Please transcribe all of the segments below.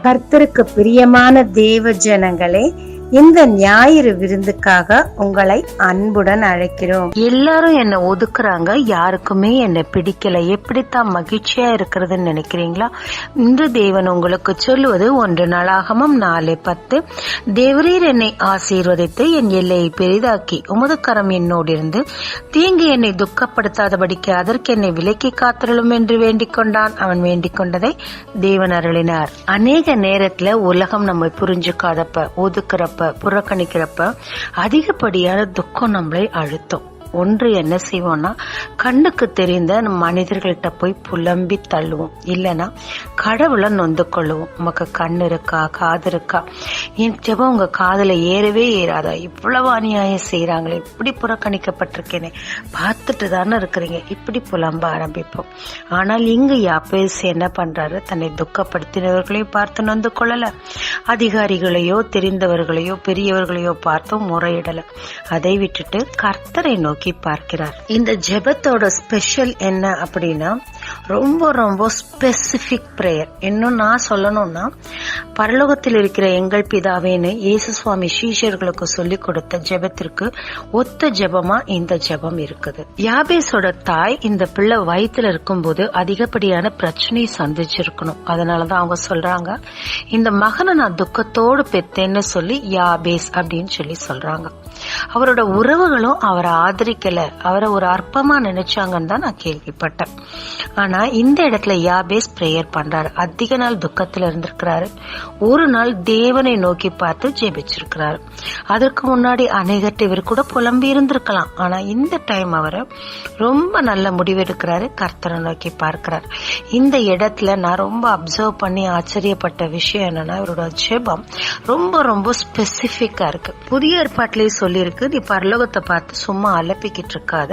கர்த்தருக்கு பிரியமான தேவ ஜனங்களே, இந்த ஞாயிறு விருந்துக்காக உங்களை அன்புடன் அழைக்கிறோம். எல்லாரும் என்ன ஒதுக்குறாங்க, யாருக்குமே என்ன பிடிக்கல, எப்படித்தான் மகிழ்ச்சியா இருக்கிறதுன்னு நினைக்கிறீங்களா? இன்று தேவன் உங்களுக்கு சொல்லுவது 1 நாளாகமம் 4:10. தேவரீர் என்னை ஆசீர்வதித்து என் எல்லையை பெரிதாக்கி உமது கரம் என்னோடு இருந்து தீங்கு என்னை துக்கப்படுத்தாதபடிக்கு அதற்கு என்னை விலக்கி காத்திரலும் என்று வேண்டிக் கொண்டான். அவன் வேண்டிக் கொண்டதை தேவன் அருளினார். அநேக நேரத்துல உலகம் நம்மை புரிஞ்சுக்காதப்ப, ஒதுக்குறப்ப, புறக்கணிக்கிறப்ப அதிகப்படியான துக்கம் நம்மளை அழுத்தும். ஒன்று என்ன செய்வோம்னா, கண்ணுக்கு தெரிந்த மனிதர்கள்ட்ட போய் புலம்பி தள்ளுவோம், இல்லைன்னா கடவுளை நொந்து கொள்ளுவோம். உமக்கு கண் இருக்கா, காது இருக்கா, என் ஜெபம் உங்க காதுல ஏறவே ஏறாதா, இவ்வளவு அநியாயம் செய்யறாங்களே, இப்படி புறக்கணிக்கப்பட்டிருக்கேனே, பார்த்துட்டு தானே இருக்கிறீங்க, இப்படி புலம்ப ஆரம்பிப்போம். ஆனால் இங்கு யாபேஸ் என்ன பண்றாரு, தன்னை துக்கப்படுத்தினவர்களையும் பார்த்து நொந்து கொள்ளல, அதிகாரிகளையோ தெரிந்தவர்களையோ பெரியவர்களையோ பார்த்தும் முறையிடல. அதை விட்டுட்டு கர்த்தரை நோக்கி பார்க்கிறார். இந்த ஜெபத்தோட ஸ்பெஷல் என்ன அப்படின்னா, ரொம்ப ரொம்ப ஸ்பெசிபிக் பிரேயர். இன்னும் நான் சொல்லணும்னா, பரலோகத்தில் இருக்கிற எங்கள் பிதாவேன்னு இயேசு சுவாமி சீஷர்களுக்கு சொல்லிக் கொடுத்த ஜெபத்திற்கு ஒத்த ஜெபமா இந்த ஜெபம் இருக்குது. யாபேஸோட தாய் இந்த பிள்ளை வயிற்றுல இருக்கும்போது அதிகப்படியான பிரச்சனையை சந்திச்சிருக்கணும். அதனாலதான் அவங்க சொல்றாங்க, இந்த மகனை நான் துக்கத்தோடு பெத்தேன்னு சொல்லி யாபேஸ் அப்படின்னு சொல்லி சொல்றாங்க. அவரோட உறவுகளும் அவரை ஆதரிக்கல, அவரை ஒரு அற்பமா நினைச்சாங்கன்னு தான் நான் கேள்விப்பட்டேன். ஆனா இந்த இடத்துல யாபேஸ் பிரேயர் பண்றாரு. அதிக நாள் துக்கத்துல இருந்திருக்கிறாரு. ஒரு நாள் தேவனை நோக்கி பார்த்து ஜெபிச்சிருக்கிறாரு. அதற்கு முன்னாடி அநேகர்ட்ட இவர் கூட புலம்பி இருந்திருக்கலாம். ஆனா இந்த டைம் அவரை ரொம்ப நல்ல முடிவெடுக்கிறாரு, கர்த்தரை நோக்கி பார்க்கிறார். இந்த இடத்துல நான் ரொம்ப அப்சர்வ் பண்ணி ஆச்சரியப்பட்ட விஷயம் என்னன்னா, இவரோட ஜெபம் ரொம்ப ரொம்ப ஸ்பெசிபிக்கா இருக்கு. புதிய ஏற்பாட்டிலேயே சொல்லியிருக்கு, நீ பரலோகத்தை பார்த்து சும்மா அலப்பிக்கிட்டு இருக்காத,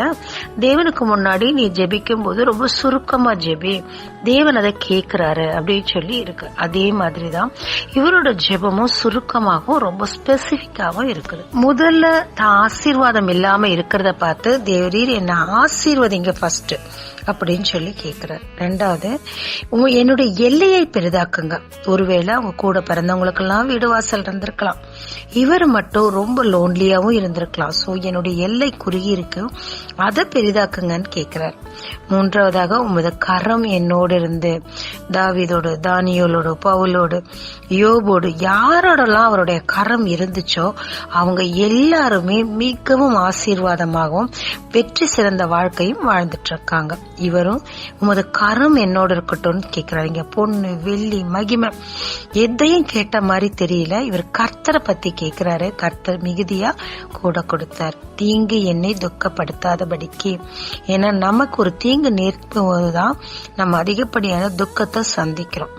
தேவனுக்கு முன்னாடி நீ ஜெபிக்கும் போது ரொம்ப சுருக்கமா ஜெபி, தேவன் அதை கேட்கிறாரு அப்படின்னு சொல்லி இருக்கு. அதே மாதிரிதான் இவரோட ஜெபமும் சுருக்கமாகவும் ரொம்ப ஸ்பெசிபிக்காகவும் இருக்குது. முதல்ல தான் ஆசீர்வாதம் இல்லாம இருக்கிறத பார்த்து, தேவரீர் என்ன ஆசீர்வதிங்க ஃபர்ஸ்ட் அப்படின்னு சொல்லி கேட்கிறார். ரெண்டாவது, என்னுடைய எல்லையை பெரிதாக்குங்க. ஒருவேளை அவங்க கூட பிறந்தவங்களுக்கு எல்லாம் வீடு வாசல் இருந்திருக்கலாம், இவர் மட்டும் ரொம்ப லோன்லியாவும் இருந்திருக்கலாம். சோ என்னுடைய எல்லை குறுகி இருக்கு, அதை பெரிதாக்குங்கன்னு கேட்கிறார். மூன்றாவதாக, உமது கரம் என்னோடு இருந்து தாவீதோடு, தானியோலோடு, பவுலோடு, யோபோடு யாரோடலாம் அவருடைய கரம் இருந்துச்சோ அவங்க எல்லாருமே மிகவும் ஆசீர்வாதமாகவும் வெற்றி சிறந்த வாழ்க்கையும் வாழ்ந்துட்டு இருக்காங்க. இவரும் உமது கரம் என்னோடு இருக்கட்டும் கேட்கிறாரு. இங்க பொண்ணு, வெள்ளி, மகிமை எதையும் கேட்ட மாதிரி தெரியல. இவர் கர்த்தரை பத்தி கேட்கிறாரு. கர்த்தர் மிகுதியா கூட கொடுத்தார், தீங்கு என்னை துக்கப்படுத்தாதபடிக்கு. ஏன்னா நமக்கு ஒரு தீங்கு நேர்க்கும்போதுதான் நம்ம அதிகப்படியான துக்கத்தை சந்திக்கிறோம்.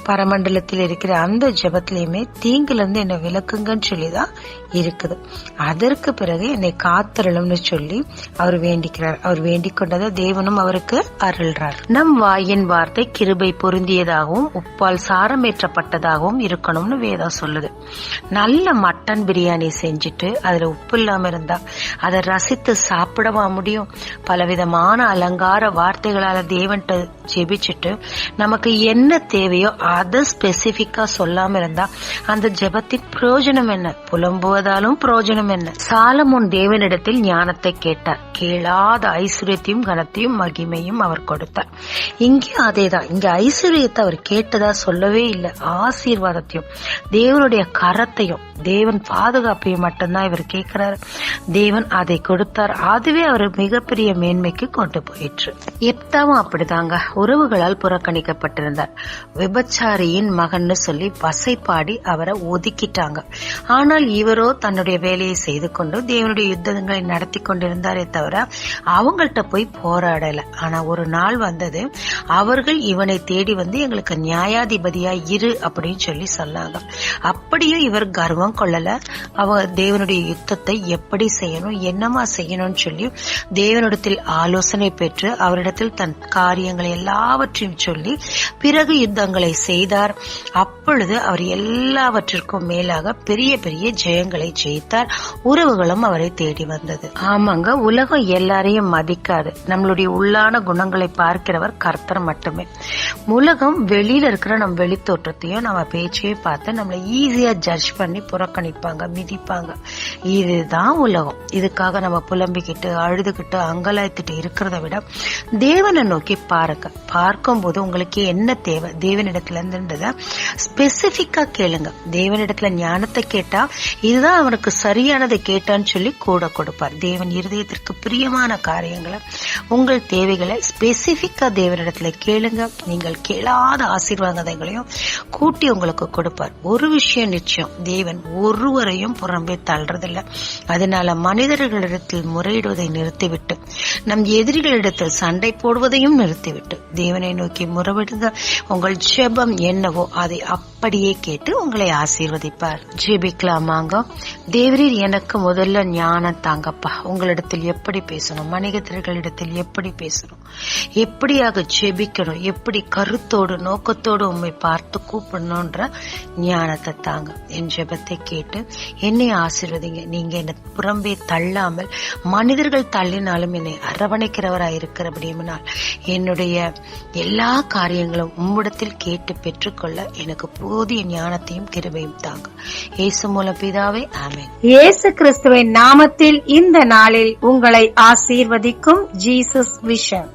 பரமண்டலத்தில் இருக்கிற அந்த ஜெபத்திலயுமே தீங்குல இருந்து என்னை விலக்குங்கன்னு சொல்லிதான் இருக்குது. அதற்கு பிறகு என்னை காத்தருளும்னு சொல்லி அவர் வேண்டிக்கிறார். அவர் வேண்டிக் கொண்டதை தேவனும் அவருக்கு அருள்றார். நம் வாயின் வார்த்தை கிருபை பொருந்தியதாகவும் உப்பால் சாரமேற்றப்பட்டதாகவும் இருக்கணும்னு வேதம் சொல்லுது. நல்ல மட்டன் பிரியாணி செஞ்சுட்டு அதுல உப்பு இல்லாம இருந்தா அதை ரசித்து சாப்பிடவா முடியும்? பலவிதமான அலங்கார வார்த்தைகளால தேவன்கிட்ட ஜெபிச்சுட்டு நமக்கு என்ன தேவையோ அதை ஸ்பெசிபிக்கா சொல்லாம இருந்தா அந்த ஜெபத்தின் பிரயோஜனம் என்ன? புலம்புவதாலும் பிரயோஜனம் என்ன? சாலமோன் தேவனிடத்தில் ஞானத்தை கேட்டார். கேளாத ஐஸ்வர்யத்தையும் கனத்தையும் மகிமையும் அவர் கொடுத்தார். இங்கே அதேதான். இங்க ஐஸ்வர்யத்தை அவர் கேட்டதா சொல்லவே இல்லை, ஆசீர்வாதத்தையும் தேவனுடைய கரத்தையும் தேவன் பாதுகாப்பையும் மட்டும்தான் இவர் கேட்கிறாரு. தேவன் அதை கொடுத்தார். அதுவே அவர் மிகப்பெரிய மேன்மைக்கு கொண்டு போயிற்று. எப்தாவும் அப்படிதாங்க. உறவுகளால் புறக்கணிக்கப்பட்டிருந்தார். விபச்சாரியின் மகன்னு சொல்லி வசைப்பாடி அவரை ஒதுக்கிட்டாங்க. ஆனால் இவரோ தன்னுடைய வேலையை செய்து கொண்டு தேவனுடைய யுத்தங்களை நடத்தி கொண்டிருந்தாரே தவிர அவங்கள்ட்ட போய் போராடல. ஆனா ஒரு நாள் வந்தது, அவர்கள் இவனை தேடி வந்து எங்களுக்கு நியாயாதிபதியா இரு அப்படின்னு சொல்லி சொன்னாங்க. அப்படியும் இவர் கர்வம் ஜெபம் கொள்ளல. அவ தேவனுடைய யுத்தத்தை எப்படி செய்யணும், என்னமா செய்யணும்னு சொல்லி தேவனிடத்தில் ஆலோசனை பெற்று அவரிடத்தில் தன் காரியங்களை எல்லாவற்றையும் சொல்லி பிறகு யுத்தங்களை செய்தார். அப்பொழுது அவர் எல்லாவற்றிற்கும் மேலாக பெரிய பெரிய ஜெயங்களை ஜெயித்தார். உறவுகளும் அவரை தேடி வந்தது. ஆமாங்க, உலகம் எல்லாரையும் மதிக்காது. நம்மளுடைய உள்ளான குணங்களை பார்க்கிறவர் கர்த்தர் மட்டுமே. உலகம் வெளியில இருக்கிற நம்ம வெளி தோற்றத்தையும் நம்ம பேச்சையும் பார்த்து நம்மளை ஈஸியா ஜட்ஜ் பண்ணி புறக்கணிப்பாங்க, மிதிப்பாங்க. இதுதான் உலகம். இதுக்காக நம்ம புலம்பிக்கிட்டு அழுதுகிட்டு அங்கலாய்த்துட்டு இருக்கிறத விட தேவனை நோக்கி பாருங்க. பார்க்கும் போது உங்களுக்கு என்ன தேவை, தேவனிடத்துல இருந்துன்றத ஸ்பெசிபிக்கா கேளுங்க. தேவனிடத்துல ஞானத்தை கேட்டா இதுதான் அவனுக்கு சரியானதை கேட்டான்னு சொல்லி கூட கொடுப்பார். தேவன் இருதயத்திற்கு பிரியமான காரியங்களை, உங்கள் தேவைகளை ஸ்பெசிபிக்கா தேவனிடத்துல கேளுங்க. நீங்கள் கேளாத ஆசீர்வாதங்களையும் கூட்டி உங்களுக்கு கொடுப்பார். ஒரு விஷயம் நிச்சயம், தேவன் ஒருவரையும் புறம்பே தள்ளுறதில்லை. அதனால மனிதர்களிடத்தில் முறையிடுவதை நிறுத்திவிட்டு நம் எதிரிகளிடத்தில் சண்டை போடுவதையும் நிறுத்திவிட்டு தேவனை நோக்கி முறையிடுங்க. உங்கள் ஜெபம் என்னவோ அதை அப்படியே கேட்டு உங்களை ஆசீர்வதிப்பார். ஜெபிக்கலாமாங்க. தேவரீர் எனக்கு முதல்ல ஞானம் தாங்கப்பா. உங்களிடத்தில் எப்படி பேசணும், மனிதர்களிடத்தில் எப்படி பேசணும், எப்படியாக ஜெபிக்கணும், எப்படி கருத்தோடு நோக்கத்தோடு உண்மை பார்த்து கூப்பிடணும்ன்ற ஞானத்தை தாங்க. என் ஜெபத்தை கேட்டு என்னை ஆசீர்வதிங்க. நீங்க என்னை புறம்பே தள்ளாமல், மனிதர்கள் தள்ளினாலும் என்னை அரவணைக்கிறவராய் இருக்கிறபடியினால் என்னுடைய எல்லா காரியங்களும் உம்மிடத்தில் கேட்டு பெற்றுக்கொள்ள எனக்கு போதிய ஞானத்தையும் கிருபையும் தாங்க. இயேசு மூலம் பிதாவே, ஆமென். இயேசு கிறிஸ்துவின் நாமத்தில் இந்த நாளில் உங்களை ஆசீர்வதிக்கும் ஜீசஸ் விஷன்.